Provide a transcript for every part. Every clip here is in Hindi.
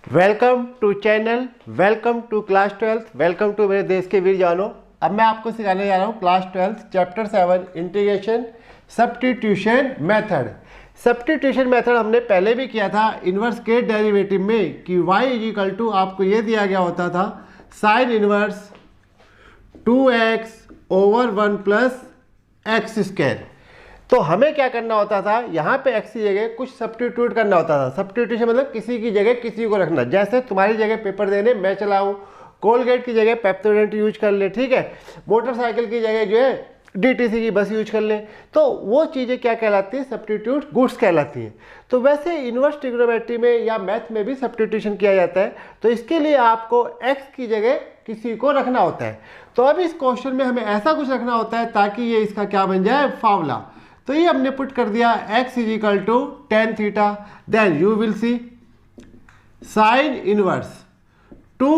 Welcome to channel, welcome to class 12th, welcome to मेरे देश के वीर जवानों। अब मैं आपको सिखाने जा रहा हूँ class 12th chapter 7 integration substitution method. Substitution method हमने पहले भी किया था इन्वर्स के डेरिवेटिव में कि y इज इक्वल टू आपको ये दिया गया होता था sign inverse 2x over 1 plus x square. तो हमें क्या करना होता था, यहाँ पे x की जगह कुछ सब्स्टिट्यूट करना होता था। सब्स्टिट्यूशन मतलब किसी की जगह किसी को रखना। जैसे तुम्हारी जगह पेपर देने मैं चलाऊँ, कोलगेट की जगह पेप्सोडेंट यूज कर ले, ठीक है, मोटरसाइकिल की जगह जो है डीटीसी की बस यूज कर ले, तो वो चीज़ें क्या कहलाती है, सब्स्टिट्यूट गुड्स कहलाती हैं। तो वैसे इन्वर्स ट्रिग्नोमेट्री में या मैथ में भी सब्स्टिट्यूशन किया जाता है। तो इसके लिए आपको x की जगह किसी को रखना होता है। तो अब इस क्वेश्चन में हमें ऐसा कुछ रखना होता है ताकि ये इसका क्या बन जाए, फार्मूला। तो ये हमने पुट कर दिया x is equal to tan theta, then you will see sine inverse 2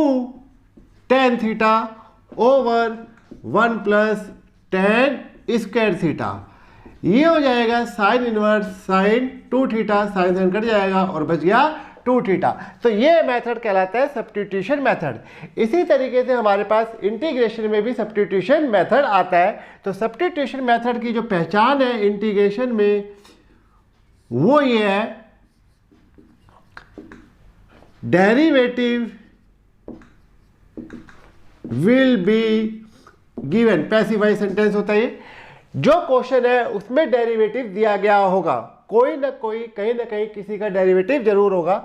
tan theta over 1 plus tan square theta. ये हो जाएगा sine inverse sine 2 theta, sine sine cut जाएगा और बच गया 2 थीटा। तो ये मेथड कहलाता है सब्स्टिट्यूशन मेथड। इसी तरीके से हमारे पास इंटीग्रेशन में भी सब्स्टिट्यूशन मेथड आता है। तो सब्स्टिट्यूशन मेथड की जो पहचान है इंटीग्रेशन में वो ये है, derivative will be given. Passive sentence होता है ये। जो क्वेश्चन है उसमें डेरिवेटिव दिया गया होगा, कोई ना कोई कहीं ना कहीं किसी का डेरिवेटिव जरूर होगा।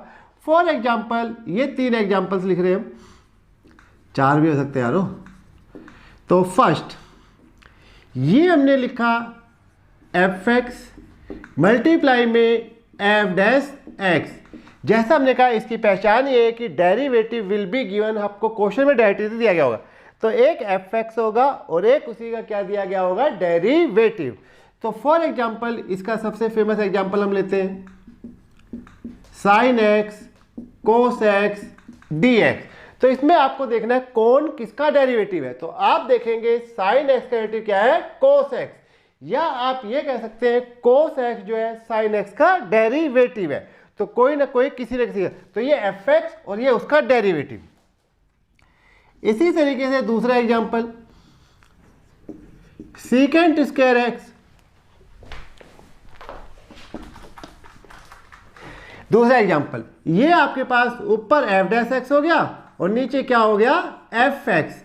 फॉर एग्जाम्पल ये 3 एग्जाम्पल्स लिख रहे हैं हम, 4 भी हो सकते हैं यारो। तो फर्स्ट ये हमने लिखा एफ एक्स मल्टीप्लाई में एफ डैश एक्स। जैसा हमने कहा इसकी पहचान ये है कि डेरिवेटिव विल बी गिवन। आपको क्वेश्चन में डेरिवेटिव दिया गया होगा, तो एक एफ एक्स होगा और एक उसी का क्या दिया गया होगा, डेरिवेटिव। तो फॉर एग्जाम्पल इसका सबसे फेमस एग्जाम्पल हम लेते हैं sign x cos x d x. तो इसमें आपको देखना है कौन किसका डेरिवेटिव है। तो आप देखेंगे साइन एक्स का डेरिवेटिव क्या है, कोस एक्स, या आप ये कह सकते हैं कोस एक्स जो है साइन एक्स का डेरिवेटिव है। तो कोई ना कोई किसी न किसी का, तो ये एफ एक्स और ये उसका डेरिवेटिव। इसी तरीके से दूसरा एग्जाम्पल सीकेंट स्क्वायर एक्स। दूसरा एग्जाम्पल ये आपके पास ऊपर एफ डैश एक्स हो गया और नीचे क्या हो गया, एफ एक्स।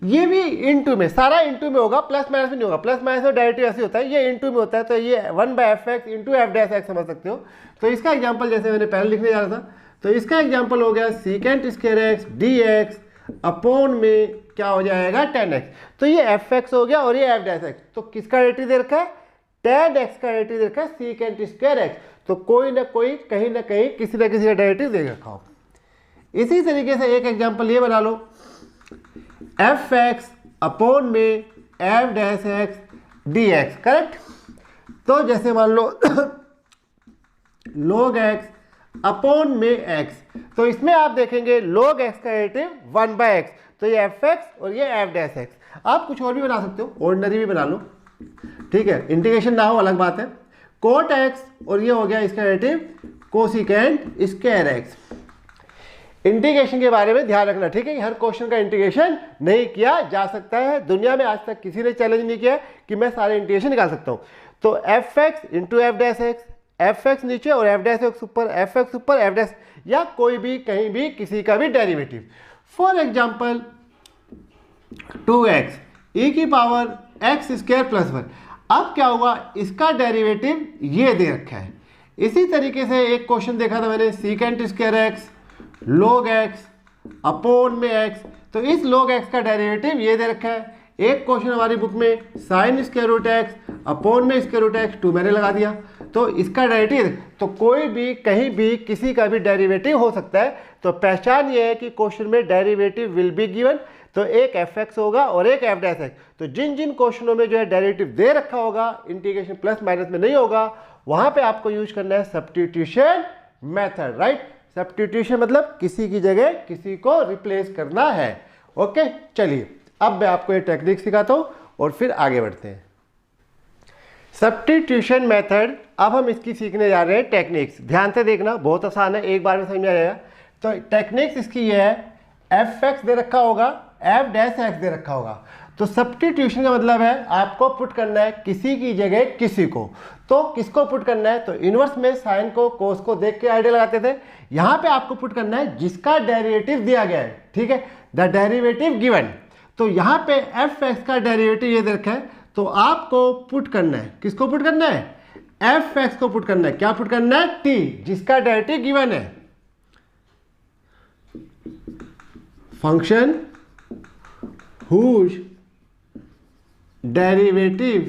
ये भी इनटू में, सारा इनटू में होगा, प्लस माइनस में नहीं होगा। प्लस माइनस में डायरेक्टिव ऐसे होता है, ये इनटू में होता है। तो ये 1/f(x) into F dash x समझ सकते हो। तो इसका एग्जाम्पल जैसे मैंने पहले लिखने जा रहा था, तो इसका एग्जाम्पल हो गया secant square x d x upon में क्या हो जाएगा, 10x। तो ये एफ एक्स हो गया और ये एफ डैश एक्स। तो किसका डेरिवेटिव दे रखा है, 10x का डेरिवेटिव दे रखा है सीकेंट स्क्वायर एक्स। तो कोई ना कोई कहीं ना कहीं किसी ना किसी का डेरिवेटिव दे रखा हो। इसी तरीके से एक एग्जांपल ये बना लो, एफ एक्स अपॉन में F dash x d x, correct. तो जैसे मान लो log x अपॉन में x, तो इसमें आप देखेंगे log x का डेरिवेटिव 1/x। तो ये एफ एक्स और ये एफ डैश एक्स। आप कुछ और भी बना सकते हो, ऑर्डिनरी भी बना लो, ठीक है, इंटीग्रेशन ना हो अलग बात है। कोट एक्स और ये हो गया इसका derivative cosecant square x. Integration के बारे में ध्यान रखना, ठीक है, कि हर क्वेश्चन का इंटीग्रेशन नहीं किया जा सकता है। दुनिया में आज तक किसी ने चैलेंज नहीं किया कि मैं सारे इंटीग्रेशन निकाल सकता हूं। तो f x into F dash x, F x नीचे और एफ डैश एक्स ऊपर, एफ एक्स ऊपर एफ डैश, या कोई भी कहीं भी किसी का भी derivative. For example 2x e की पावर एक्स स्क्वायर प्लस 1। अब क्या हुआ, इसका डेरिवेटिव ये दे रखा है। इसी तरीके से एक क्वेश्चन देखा था मैंने, secant square x log x upon में x। तो इस log x का डेरिवेटिव ये दे रखा है। एक क्वेश्चन हमारी बुक में sine square root x upon में स्क्वायर रूट एक्स 2 मैंने लगा दिया, तो इसका डेरिवेटिव। तो कोई भी कहीं भी किसी का भी डेरिवेटिव हो सकता है। तो पहचान ये है कि क्वेश्चन में डेरिवेटिव विल बी गिवन। तो एक एफ एक्स होगा और एक एफ डैश एक्स। तो जिन जिन क्वेश्चनों में जो है डेरिवेटिव दे रखा होगा, इंटीग्रेशन प्लस माइनस में नहीं होगा, वहां पे आपको यूज करना है सब्स्टिट्यूशन मेथड, राइट। सब्स्टिट्यूशन मतलब किसी की जगह किसी को रिप्लेस करना है। ओके, चलिए अब मैं आपको ये टेक्निक सिखाता हूं और फिर आगे बढ़ते हैं। सब्स्टिट्यूशन मेथड, अब हम इसकी सीखने जा रहे हैं टेक्निक्स। ध्यान से देखना, बहुत आसान है, एक बार में समझ में आ जाएगा। तो टेक्निक्स इसकी ये है, एफ एक्स दे रखा होगा, एफ डैश एक्स दे रखा होगा, तो सब्स्टिट्यूशन का मतलब है आपको पुट करना है किसी की जगह किसी को। तो किसको पुट करना है, तो इनवर्स में साइन को कोस को देख के आइडिया लगाते थे, यहाँ पे आपको पुट करना है जिसका डेरिवेटिव दिया गया है, ठीक है, द डेरिवेटिव गिवन। तो यहाँ पे एफ एक्स का डेरिवेटिव ये दे रखा है, तो आपको पुट करना है, किसको पुट करना है, एफ एक्स को पुट करना है, क्या पुट करना है, टी, जिसका डेरिवेटिव गिवन है, function whose derivative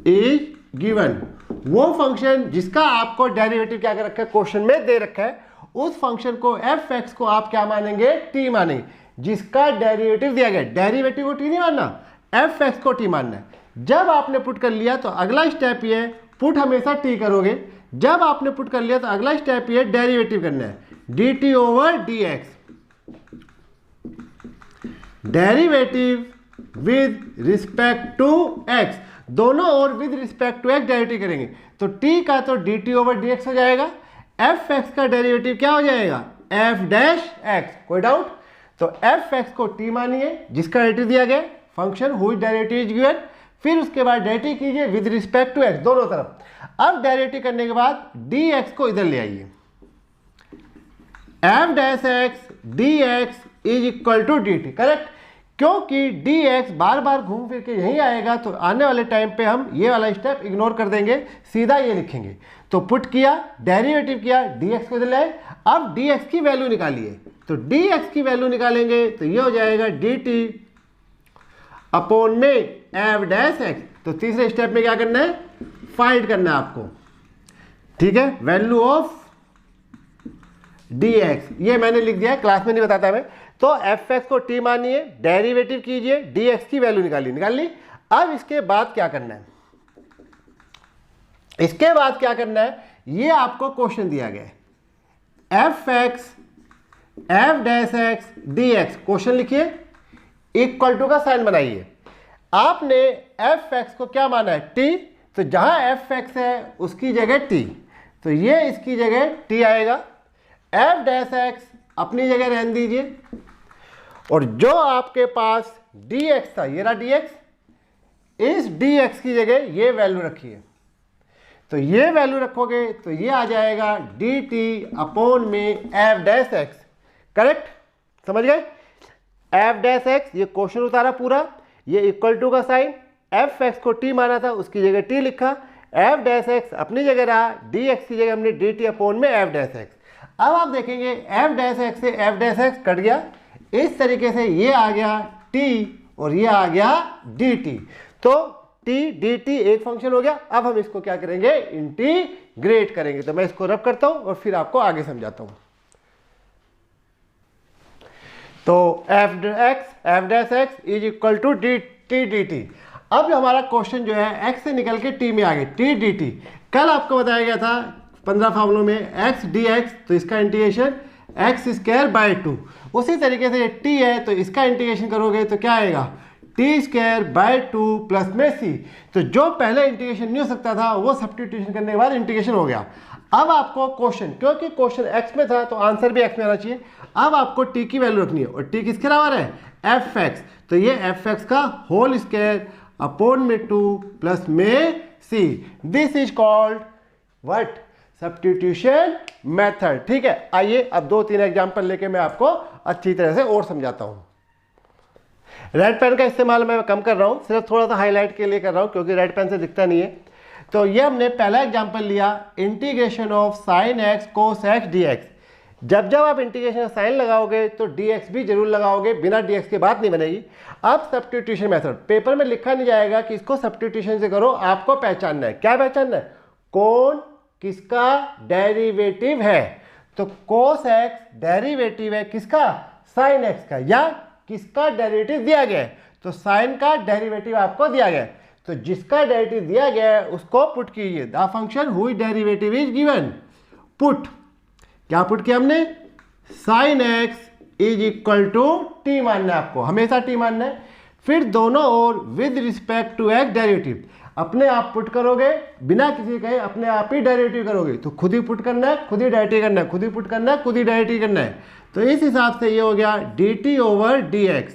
is given, वो फंक्शन जिसका आपको डेरिवेटिव क्या कर रखा है, क्वेश्चन में दे रखा है, उस फंक्शन को एफ एक्स को आप क्या मानेंगे, टी मानेंगे, जिसका डेरिवेटिव दिया गया। डेरिवेटिव को टी नहीं मानना, एफ एक्स को टी मानना है। जब आपने पुट कर लिया तो अगला स्टेप ये है, पुट हमेशा टी करोगे, जब आपने पुट कर लिया तो अगला स्टेप ये डेरिवेटिव करना है, d t over d x, derivative with respect to x, दोनों और with respect to x derivative करेंगे, तो t का तो d t over d x हो जाएगा, एफ एक्स का डेरिवेटिव क्या हो जाएगा, एफ डैश एक्स, कोई डाउट। तो एफ एक्स को t मानिए जिसका डेरिवेटिव दिया गया, फंक्शन हुई डेरिवेटिव इज गिवन, फिर उसके बाद डेरिवेटिव कीजिए विद रिस्पेक्ट टू एक्स दोनों तरफ। अब डेरिवेटिव करने के बाद डी एक्स को इधर ले आइए, f dash x d x is equal to d t, correct, क्योंकि डी एक्स बार बार घूम फिर के यहीं आएगा, तो आने वाले टाइम पे हम ये वाला स्टेप इग्नोर कर देंगे, सीधा ये लिखेंगे। तो पुट किया, डेरिवेटिव किया, डी एक्स को इधर लाए, अब डी एक्स की वैल्यू निकालिए, तो डी एक्स की वैल्यू निकालेंगे तो ये हो जाएगा डी टी अपॉन में एफ डैश एक्स। तो तीसरे स्टेप में क्या करना है, फाइंड करना है आपको, ठीक है, वैल्यू ऑफ डी एक्स, ये मैंने लिख दिया है, क्लास में नहीं बताता मैं। तो एफ एक्स को टी मानिए, डेरिवेटिव कीजिए, डी एक्स की वैल्यू निकालिए, निकाल ली। अब इसके बाद क्या करना है, इसके बाद क्या करना है, ये आपको क्वेश्चन दिया गया है, F x F dash x d x, question लिखिए, इक्वल टू का साइन बनाइए। आपने एफ एक्स को क्या माना है, टी, तो जहां एफ एक्स है उसकी जगह टी, तो ये इसकी जगह टी आएगा, एफ डैश एक्स अपनी जगह रहने दीजिए, और जो आपके पास डी एक्स था, ये रहा डी एक्स, इस डी एक्स की जगह ये वैल्यू रखिए, तो ये वैल्यू रखोगे तो ये आ जाएगा डी टी अपॉन में एफ डैश एक्स, करेक्ट, समझ गए, एफ डैश एक्स, ये क्वेश्चन उतारा पूरा, ये इक्वल टू का साइन, एफ एक्स को टी माना था उसकी जगह टी लिखा, एफ डैश एक्स अपनी जगह रहा, डी एक्स की जगह हमने डी टी अपॉन में एफ डैश एक्स। अब आप देखेंगे एफ डैश एक्स से एफ डैश एक्स कट गया, इस तरीके से ये आ गया t और ये आ गया dt, तो t dt एक फंक्शन हो गया। अब हम इसको क्या करेंगे, इंटीग्रेट करेंगे, तो मैं इसको रब करता हूं और फिर आपको आगे समझाता हूं। तो f dash x is equal to d t d t. अब हमारा क्वेश्चन जो है x से निकल के t में आ गए, t dt, कल आपको बताया गया था 15 फार्मूलों में x dx, तो इसका इंटीग्रेशन एक्स स्क्वायर बाई 2, उसी तरीके से t है तो इसका इंटीग्रेशन करोगे तो क्या आएगा, टी स्क्वायर बाई 2 प्लस में c, तो जो पहले इंटीग्रेशन नहीं हो सकता था वो सब्स्टिट्यूशन करने के बाद इंटीग्रेशन हो गया। अब आपको क्वेश्चन, क्योंकि क्वेश्चन x में था तो आंसर भी x में आना चाहिए, अब आपको t की वैल्यू रखनी है, और t किसके बराबर है, एफ एक्स, तो ये एफ एक्स का होल स्क्वायर अपॉन में 2 प्लस में c, this is called what, substitution method, ठीक है। आइए अब 2-3 एग्जांपल लेके मैं आपको अच्छी तरह से और समझाता हूं। रेड पेन का इस्तेमाल मैं कम कर रहा हूं, सिर्फ थोड़ा सा हाईलाइट के लिए कर रहा हूं क्योंकि रेड पेन से दिखता नहीं है। तो ये हमने पहला एग्जांपल लिया, integration of sine x cos x d x. जब जब आप इंटीग्रेशन साइन लगाओगे तो डी एक्स भी जरूर लगाओगे, बिना डी एक्स के बात नहीं बनेगी। अब सब्स्टिट्यूशन मेथड, पेपर में लिखा नहीं जाएगा कि इसको सब्स्टिट्यूशन से करो, आपको पहचानना है, क्या पहचानना है, कौन किसका डेरिवेटिव है। तो कोस एक्स डेरिवेटिव है किसका, साइन एक्स का, या किसका डेरिवेटिव दिया गया है, तो साइन का डेरिवेटिव आपको दिया गया है, तो जिसका डेरिवेटिव दिया गया है उसको पुट कीजिए, द फंक्शन हुई डेरिवेटिव इज गिवन, पुट, क्या पुट किया हमने, sine x is equal to t मानना है आपको, हमेशा टी मानना है, फिर दोनों ओर with respect to x derivative. अपने आप पुट करोगे बिना किसी कहे, अपने आप ही डेरिवेटिव करोगे, तो खुद ही पुट करना है, खुद ही डेरिवेटिव करना है, खुद ही पुट करना है, खुद ही डेरिवेटिव करना है। तो इस हिसाब से ये हो गया dt over dx।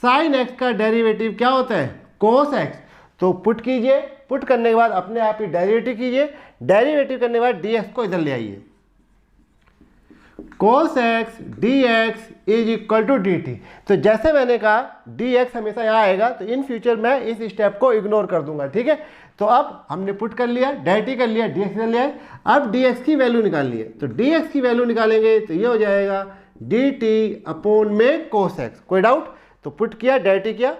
Sine x का डेरिवेटिव क्या होता है? cos x। तो पुट कीजिए, पुट करने के बाद अपने आप ही डेरिवेटिव कीजिए, डेरिवेटिव करने के बाद dx को इधर ले आइए। cos x dx is equal to dt। तो जैसे मैंने कहा dx हमेशा यहाँ आएगा, तो इन फ्यूचर मैं इस स्टेप को इग्नोर कर दूंगा, ठीक है। तो अब हमने पुट कर लिया, डेरिवेटिव कर लिया, dx कर लिया है, अब dx की वैल्यू निकालनी है। तो dx की वैल्यू निकालेंगे तो ये हो जाएगा dt अपॉन में cos x। कोई डाउट? तो पुट किया, डेरिवेटिव किया,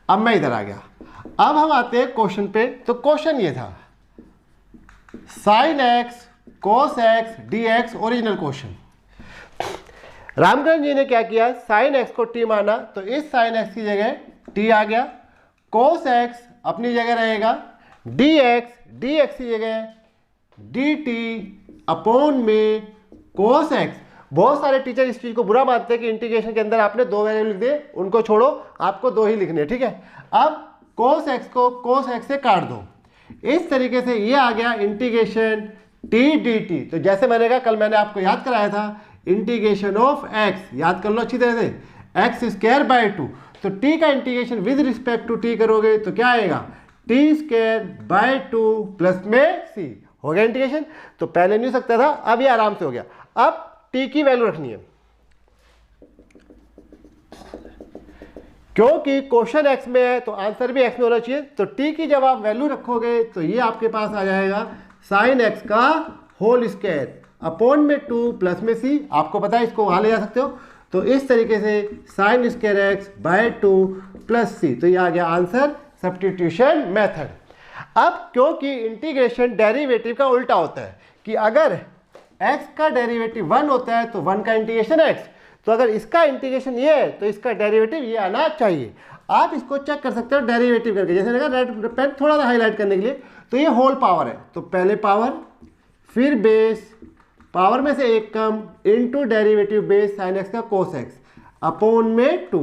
अब मैं इधर आ गया। अब हम आते हैं क्वेश्चन पे। तो क्वेश्चन ये था sin x cos x dx, original question. Ramkaran ji ने क्या किया, sin x को t माना, तो इस sin x की जगह t आ गया, cos x अपनी जगह रहेगा, dx की जगह dt अपॉन में cos x। बहुत सारे टीचर इस चीज को बुरा मानते हैं कि इंटीग्रेशन के अंदर आपने दो वैल्यू लिख दे, उनको छोड़ो, आपको दो ही लिखने, ठीक है। अब cos x को cos x से काट दो, इस तरीके से ये आ गया इंटीग्रेशन t dt। तो जैसे मैंने कहा, कल मैंने आपको याद कराया था इंटीग्रेशन ऑफ x, याद कर लो अच्छी तरह से, एक्स स्क्वायर बाय 2। तो t का integration with respect to t करोगे तो क्या आएगा, t स्क्वायर बाय 2 प्लस में c। हो गया इंटीग्रेशन। तो पहले नहीं हो सकता था, अब ये आराम से हो गया। अब t की वैल्यू रखनी है, क्योंकि क्वेश्चन x में है तो आंसर भी x में होना चाहिए। तो t की जब आप वैल्यू रखोगे तो ये आपके पास आ जाएगा साइन x का होल स्क्वायर अपॉन में 2 प्लस में c। आपको पता है इसको वहां ले जा सकते हो। तो इस तरीके से sine square x by 2 plus c। तो ये आ गया आंसर, सब्स्टिट्यूशन मेथड। अब क्योंकि इंटीग्रेशन डेरिवेटिव का उल्टा होता है कि अगर x का डेरिवेटिव 1 होता है तो 1 का इंटीग्रेशन x, तो अगर इसका इंटीग्रेशन ये है तो इसका डेरिवेटिव ये आना चाहिए। आप इसको चेक कर सकते हो डेरिवेटिव करके, जैसे लगा रेड पेन थोड़ा सा हाईलाइट करने के लिए। तो ये होल पावर है, तो पहले पावर फिर बेस, पावर में से एक कम, into derivative base sine x का कोस एक्स अपॉन में 2।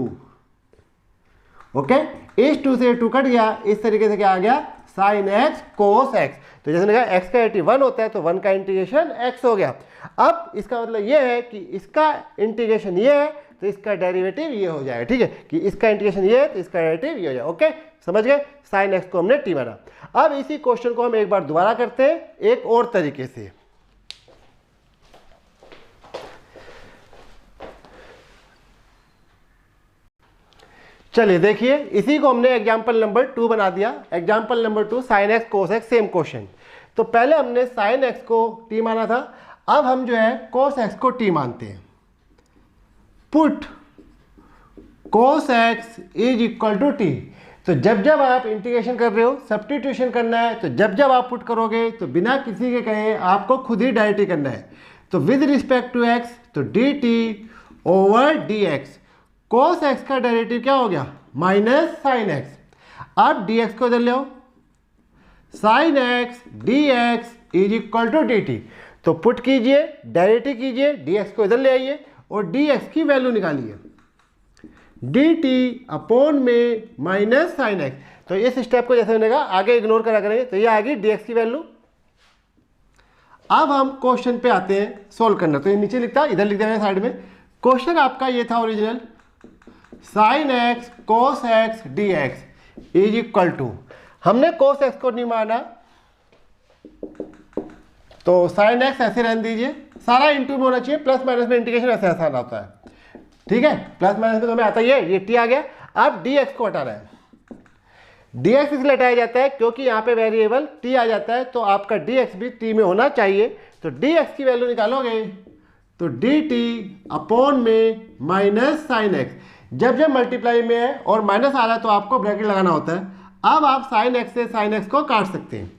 ओके, इस 2 से 2 कट गया, इस तरीके से क्या आ गया, साइन एक्स कोस एक्स। तो जैसे मैंने कहा एक्स का डेरिवेटिव 1 होता है तो 1 का इंटीग्रेशन एक्स हो गया। अब इसका मतलब ये है कि इसका इंटीग्रेशन ये है तो इसका डेरिवेटिव ये हो जाएगा, ठीक है, कि इसका इंटीग्रेशन ये है तो इसका डेरिवेटिव ये हो जाएगा। ओके, समझ गए, साइन एक्स को हमने टी माना। अब इसी क्वेश्चन को हम एक बार दोबारा करते हैं एक और तरीके से। चलिए देखिए, इसी को हमने एग्जाम्पल नंबर 2 बना दिया। Example number 2 sign x cos x, same question. तो पहले हमने साइन एक्स को टी माना था, अब हम जो है कोस एक्स को टी मानते हैं। Put cos x is equal to t. तो जब जब आप इंटीग्रेशन कर रहे हो, सब्स्टिट्यूशन करना है, तो जब जब आप पुट करोगे तो बिना किसी के कहे आपको खुद ही डायरेक्ट करना है। तो विद रिस्पेक्ट टू एक्स तो d t over d x. Cos x का डेरिवेटिव क्या हो गया, माइनस साइन एक्स। अब डी एक्स को इधर ले आओ, sine x d x is equal to d t. तो पुट कीजिए, डेरिवेटिव कीजिए, डी एक्स को इधर ले आइए और डी एक्स की वैल्यू निकालिए, डी टी अपॉन में माइनस साइन एक्स। तो इस स्टेप को जैसे मैंने कहा आगे इग्नोर करा करेंगे, तो ये आ गई डी एक्स की वैल्यू। अब हम क्वेश्चन पे आते हैं सोल्व करना। तो ये नीचे लिखता, इधर लिख देना साइड में। क्वेश्चन आपका ये था original, sine x cos x d x is equal to, हमने कोस एक्स को नहीं माना तो साइन एक्स ऐसे रहने दीजिए, सारा इंटू में होना चाहिए, प्लस माइनस में इंटीग्रेशन ऐसे आसान होता है, ठीक है, प्लस माइनस में तो हमें आता ही है। ये टी आ गया। अब डी एक्स को हटाना है, डी एक्स इसलिए हटाया जाता है क्योंकि यहाँ पे वेरिएबल टी आ जाता है, तो आपका डी एक्स भी टी में होना चाहिए। तो डी एक्स की वैल्यू निकालोगे तो डी टी अपॉन में माइनस साइन एक्स। जब जब मल्टीप्लाई में है और माइनस आ रहा है तो आपको ब्रैकेट लगाना होता है। अब आप साइन एक्स से साइन एक्स को काट सकते हैं,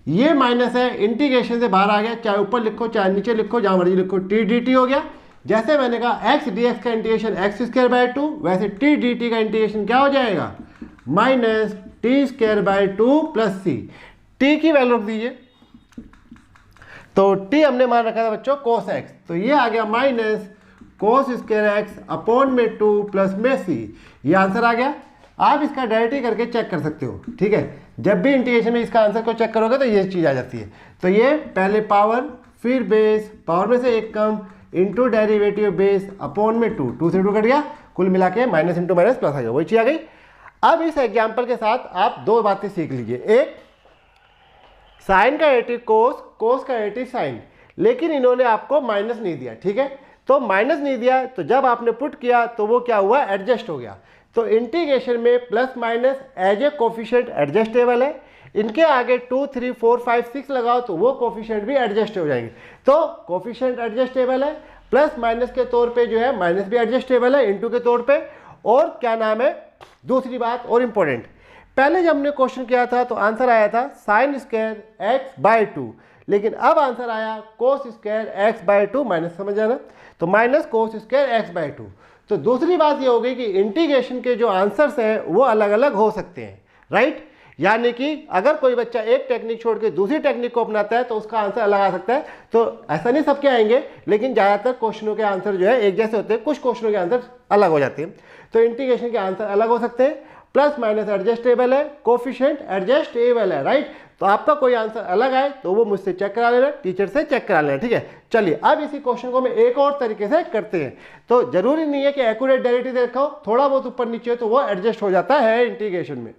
ये माइनस है, इंटीग्रेशन से बाहर आ गया, चाहे ऊपर लिखो चाहे नीचे लिखो, जहां मर्जी लिखो, टी डी टी हो गया। जैसे मैंने कहा एक्स डी एक्स का इंटीग्रेशन एक्स स्क्वायर बाय 2, वैसे टी डी टी का इंटीग्रेशन क्या हो जाएगा, minus t square by 2 plus c. T की वैल्यू रख दीजिए, तो टी हमने मान रखा था बच्चों कोस एक्स, तो ये आ गया minus cos square x upon में 2 प्लस में सी। ये आंसर आ गया। आप इसका डायरेक्टली करके चेक कर सकते हो, ठीक है। जब भी इंटीग्रेशन में इसका आंसर को चेक करोगे तो ये चीज़ आ जाती है। तो ये पहले पावर, फिर बेस, पावर में से एक कम, इंटू डेरिवेटिव बेस अपॉन में 2, 2 से 2 कट गया, कुल मिला के माइनस इंटू माइनस प्लस आ गया, वही चीज़ आ गई। अब इस एग्जाम्पल के साथ आप दो बातें सीख लीजिए, एक साइन का एटी कोस, कोस का एटी साइन, लेकिन इन्होंने आपको माइनस नहीं दिया, ठीक है। तो माइनस नहीं दिया तो जब आपने पुट किया तो वो क्या हुआ, एडजस्ट हो गया। तो इंटीग्रेशन में plus minus as a coefficient adjustable है, इनके आगे 2, 3, 4, 5, 6 लगाओ तो वो कोफिशिएंट भी एडजस्ट हो जाएंगे। तो कोफिशिएंट एडजस्टेबल है, प्लस माइनस के तौर पे जो है माइनस भी एडजस्टेबल है इनटू के तौर पे। और क्या नाम है, दूसरी बात और इम्पोर्टेंट, पहले जब हमने क्वेश्चन किया था तो आंसर आया था साइन स्क्वायर x/2, लेकिन अब आंसर आया कोस स्क्वायर x/2 माइनस, समझ जाना, तो माइनस कोस स्क्वायर x/2। तो दूसरी बात ये हो गई कि इंटीग्रेशन के जो आंसर्स हैं वो अलग अलग हो सकते हैं, राइट। यानी कि अगर कोई बच्चा एक टेक्निक छोड़ के दूसरी टेक्निक को अपनाता है तो उसका आंसर अलग आ सकता है। तो ऐसा नहीं सबके आएंगे, लेकिन ज़्यादातर क्वेश्चनों के आंसर जो है एक जैसे होते हैं, कुछ क्वेश्चनों के आंसर अलग हो जाते हैं। तो इंटीग्रेशन के आंसर अलग हो सकते हैं, प्लस माइनस एडजस्टेबल है, कोफिशिएंट एडजस्टेबल है, राइट। तो आपका कोई आंसर अलग आए तो वो मुझसे चेक करा लेना, टीचर से चेक करा लेना, ठीक है। चलिए अब इसी क्वेश्चन को मैं एक और तरीके से करते हैं। तो जरूरी नहीं है कि एक्यूरेट डेरिवेटिव देखा हो, थोड़ा बहुत ऊपर नीचे हो तो वो एडजस्ट हो जाता है इंटीग्रेशन में।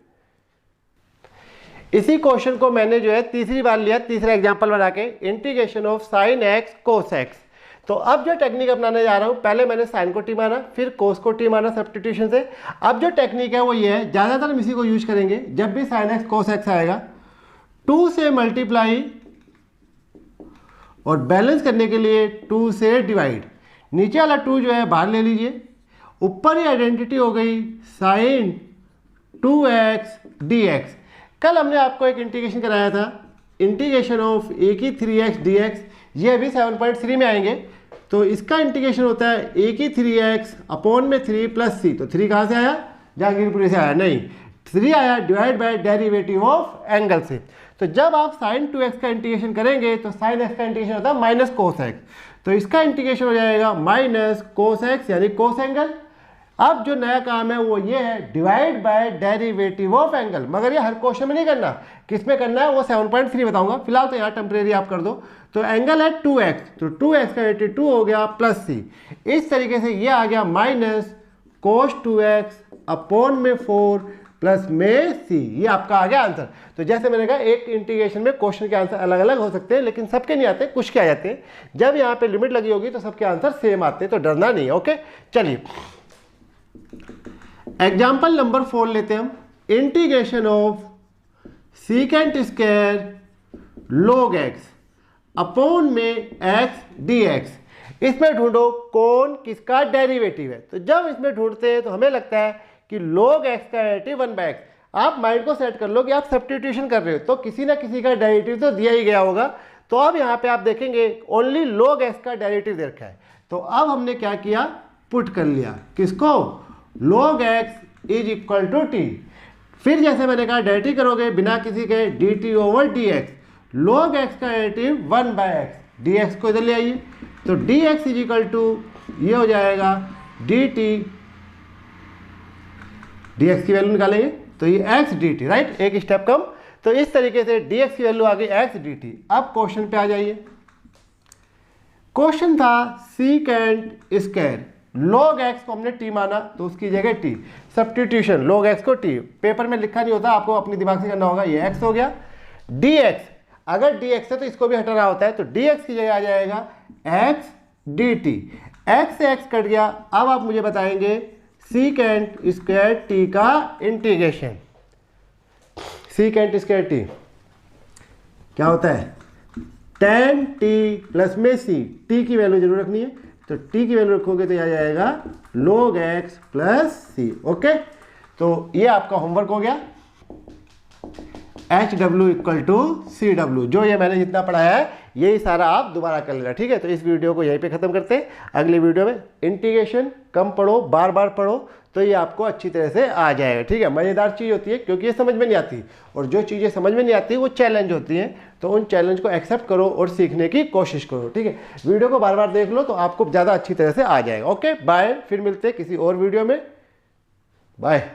इसी क्वेश्चन को मैंने जो है तीसरी बार लिया, तीसरा एग्जाम्पल बना के, integration of sine x cos x. तो अब जो टेक्निक अपनाने जा रहा हूं, पहले मैंने साइन को टी माना, फिर कोस को टी माना सब्स्टिट्यूशन से। अब जो टेक्निक है वो ये है, ज़्यादातर हम इसी को यूज करेंगे जब भी साइन एक्स कोस एक्स आएगा। 2 से मल्टीप्लाई और बैलेंस करने के लिए 2 से डिवाइड, नीचे वाला 2 जो है बाहर ले लीजिए, ऊपर ही आइडेंटिटी हो गई साइन 2x dx। कल हमने आपको एक इंटीग्रेशन कराया था, इंटीग्रेशन ऑफ ए की 3x dx, ये अभी 7.3 में आएंगे। तो इसका इंटीग्रेशन होता है ए की 3x अपॉन में 3 प्लस सी। तो 3 कहाँ से आया, जहांगीरपुरी से आया नहीं, 3 आया divide by derivative of angle से। तो जब आप साइन 2x का इंटीग्रेशन करेंगे तो साइन x का इंटीग्रेशन होता है माइनस कोस x। तो इसका इंटीग्रेशन हो जाएगा माइनस कोस x यानी कोस एंगल। अब जो नया काम है वो ये है divide by derivative of angle, मगर ये हर क्वेश्चन में नहीं करना, किस में करना है वो 7.3 बताऊंगा, फिलहाल तो यार टेम्परेरी आप कर दो। तो एंगल है 2x, तो 2x का 82 हो गया प्लस सी। इस तरीके से ये आ गया माइनस कोस 2x अपॉन में 4 प्लस में सी, ये आपका आ गया आंसर। तो जैसे मैंने कहा एक इंटीग्रेशन में क्वेश्चन के आंसर अलग अलग हो सकते हैं, लेकिन सबके नहीं आते, कुछ के आ जाते हैं। जब यहाँ पे लिमिट लगी होगी तो सबके आंसर सेम आते हैं, तो डरना नहीं है, ओके। चलिए एग्जाम्पल नंबर 4 लेते हैं हम, integration of secant square log x upon में x dx। इसमें ढूंढो कौन किसका डेरिवेटिव है। तो जब इसमें ढूंढते हैं तो हमें लगता है कि log x का डेरिवेटिव 1/x। आप माइंड को सेट कर लो कि आप सब्स्टिट्यूशन कर रहे हो तो किसी ना किसी का डेरिवेटिव तो दिया ही गया होगा। तो अब यहाँ पे आप देखेंगे ओनली log x का डेरिवेटिव दे रखा है। तो अब हमने क्या किया, पुट कर लिया किसको, log x is equal to t. फिर जैसे मैंने कहा डेरिवेटिव करोगे बिना किसी के dt over dx, log x का डेरिवेटिव 1/x, dx को इधर ले आइए, तो dx इज इक्वल टू ये हो जाएगा dt, dx की वैल्यू निकालेंगे तो ये x dt, राइट, एक स्टेप कम। तो इस तरीके से dx की वैल्यू आ गई x dt। अब क्वेश्चन पे आ जाइए, क्वेश्चन था सीकेंट स्क्वायर log x को हमने t माना तो उसकी जगह t, सब्स्टिट्यूशन log x को t, पेपर में लिखा नहीं होता, आपको अपने दिमाग से करना होगा। ये x हो गया, dx, अगर dx है तो इसको भी हटाना होता है, तो dx की जगह आ जाएगा x dt। x से x कट गया। अब आप मुझे बताएंगे सीकेंट स्क्वायर t का इंटीग्रेशन, सीकेंट स्क्वायर t क्या होता है, tan t प्लस में c, t की वैल्यू जरूर रखनी है, तो t की वैल्यू रखोगे तो यह आ जाएगा log x plus c, okay. तो ये आपका होमवर्क हो गया, HW इक्वल टू CW, जो ये मैंने जितना पढ़ाया है यही सारा आप दोबारा कर लेना, ठीक है। तो इस वीडियो को यहीं पे ख़त्म करते हैं, अगली वीडियो में इंटीग्रेशन कम पढ़ो, बार बार पढ़ो, तो ये आपको अच्छी तरह से आ जाएगा, ठीक है। मज़ेदार चीज़ होती है क्योंकि ये समझ में नहीं आती, और जो चीज़ें समझ में नहीं आती वो चैलेंज होती हैं, तो उन चैलेंज को एक्सेप्ट करो और सीखने की कोशिश करो, ठीक है। वीडियो को बार बार देख लो तो आपको ज़्यादा अच्छी तरह से आ जाएगा। ओके बाय, फिर मिलते हैं किसी और वीडियो में, बाय।